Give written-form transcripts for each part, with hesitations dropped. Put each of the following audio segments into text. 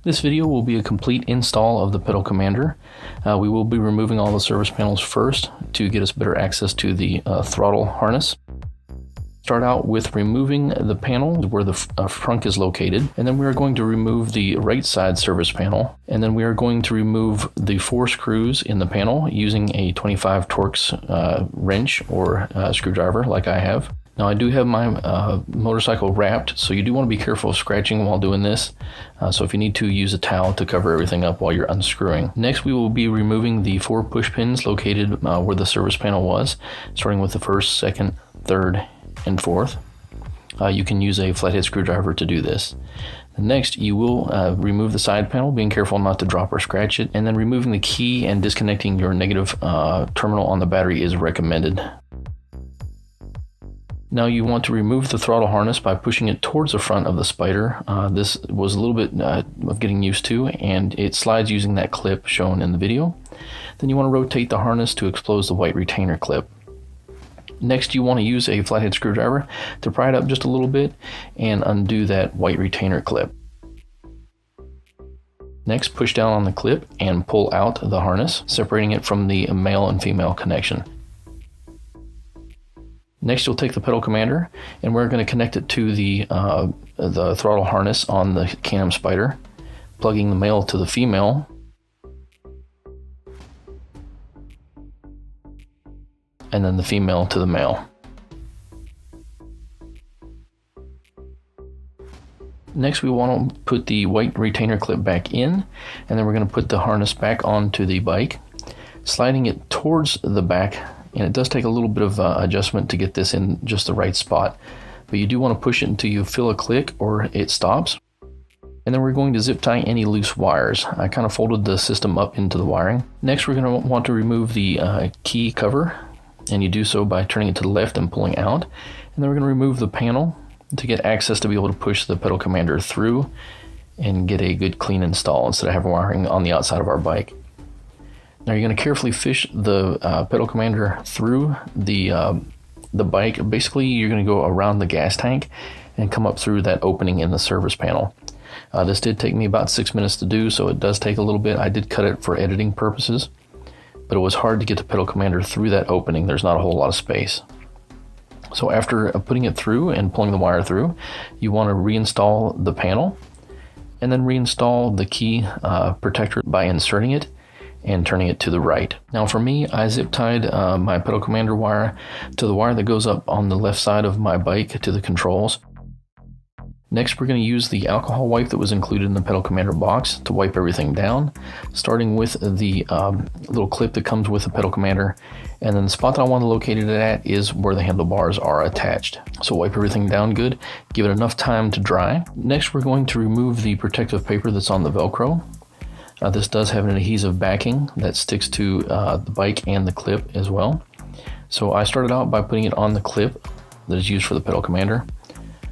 This video will be a complete install of the pedal commander. We will be removing all the service panels first to get us better access to the throttle harness. Start out with removing the panel where the frunk is located, and then we are going to remove the right side service panel, and then we are going to remove the 4 screws in the panel using a 25 Torx wrench or screwdriver like I have. Now I do have my motorcycle wrapped, so you do want to be careful of scratching while doing this. So if you need to, use a towel to cover everything up while you're unscrewing. Next we will be removing the 4 push pins located where the service panel was, starting with the 1st, 2nd, 3rd, and 4th. You can use a flathead screwdriver to do this. Next, you will remove the side panel, being careful not to drop or scratch it, and then removing the key and disconnecting your negative terminal on the battery is recommended. Now you want to remove the throttle harness by pushing it towards the front of the Spyder. This was a little bit of getting used to, and it slides using that clip shown in the video. Then you want to rotate the harness to expose the white retainer clip. Next, you want to use a flathead screwdriver to pry it up just a little bit and undo that white retainer clip. Next, push down on the clip and pull out the harness, separating it from the male and female connection. Next, you'll take the pedal commander and we're going to connect it to the throttle harness on the Can Am Spyder, plugging the male to the female. And then the female to the male. Next, we want to put the white retainer clip back in, and then we're going to put the harness back onto the bike, sliding it towards the back. And it does take a little bit of adjustment to get this in just the right spot, but you do want to push it until you feel a click or it stops. And then we're going to zip tie any loose wires. I kind of folded the system up into the wiring. Next, we're going to want to remove the key cover, and you do so by turning it to the left and pulling out. And then we're going to remove the panel to get access to be able to push the pedal commander through and get a good clean install instead of having wiring on the outside of our bike. Now you're going to carefully fish the pedal commander through the bike. Basically, you're going to go around the gas tank and come up through that opening in the service panel. This did take me about 6 minutes to do, so it does take a little bit. I did cut it for editing purposes, but it was hard to get the pedal commander through that opening. There's not a whole lot of space. So after putting it through and pulling the wire through, you want to reinstall the panel and then reinstall the key protector by inserting it and turning it to the right. Now for me, I zip tied my pedal commander wire to the wire that goes up on the left side of my bike to the controls. Next, we're going to use the alcohol wipe that was included in the pedal commander box to wipe everything down, starting with the little clip that comes with the pedal commander. And then the spot that I want to locate it at is where the handlebars are attached. So wipe everything down good, give it enough time to dry. Next, we're going to remove the protective paper that's on the Velcro. This does have an adhesive backing that sticks to the bike and the clip as well. So I started out by putting it on the clip that is used for the pedal commander.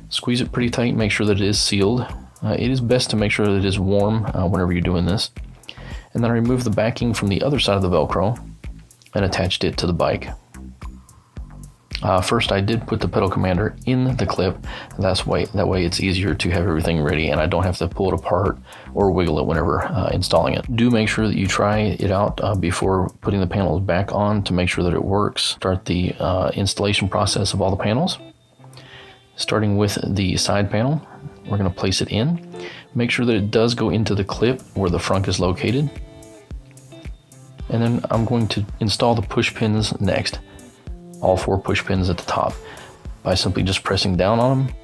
Squeeze it pretty tight, make sure that it is sealed. It is best to make sure that it is warm whenever you're doing this. And then I removed the backing from the other side of the Velcro and attached it to the bike. First, I did put the pedal commander in the clip. That way it's easier to have everything ready and I don't have to pull it apart or wiggle it whenever installing it. Do make sure that you try it out before putting the panels back on to make sure that it works. Start the installation process of all the panels. Starting with the side panel, we're going to place it in. Make sure that it does go into the clip where the frunk is located. And then I'm going to install the push pins next. All 4 push pins at the top by simply just pressing down on them.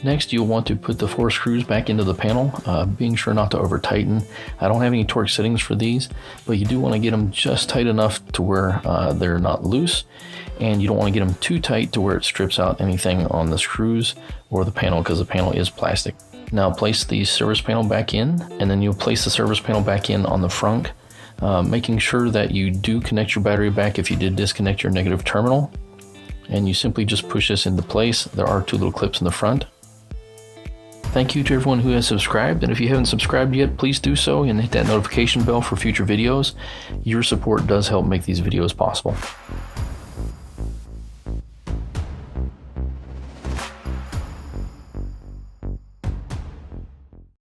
Next, you'll want to put the 4 screws back into the panel, being sure not to over tighten. I don't have any torque settings for these, but you do want to get them just tight enough to where they're not loose, and you don't want to get them too tight to where it strips out anything on the screws or the panel, because the panel is plastic. Now place the service panel back in, and then you'll place the service panel back in on the front, making sure that you do connect your battery back if you did disconnect your negative terminal, and you simply just push this into place. There are 2 little clips in the front. Thank you to everyone who has subscribed, and if you haven't subscribed yet, please do so and hit that notification bell for future videos. Your support does help make these videos possible.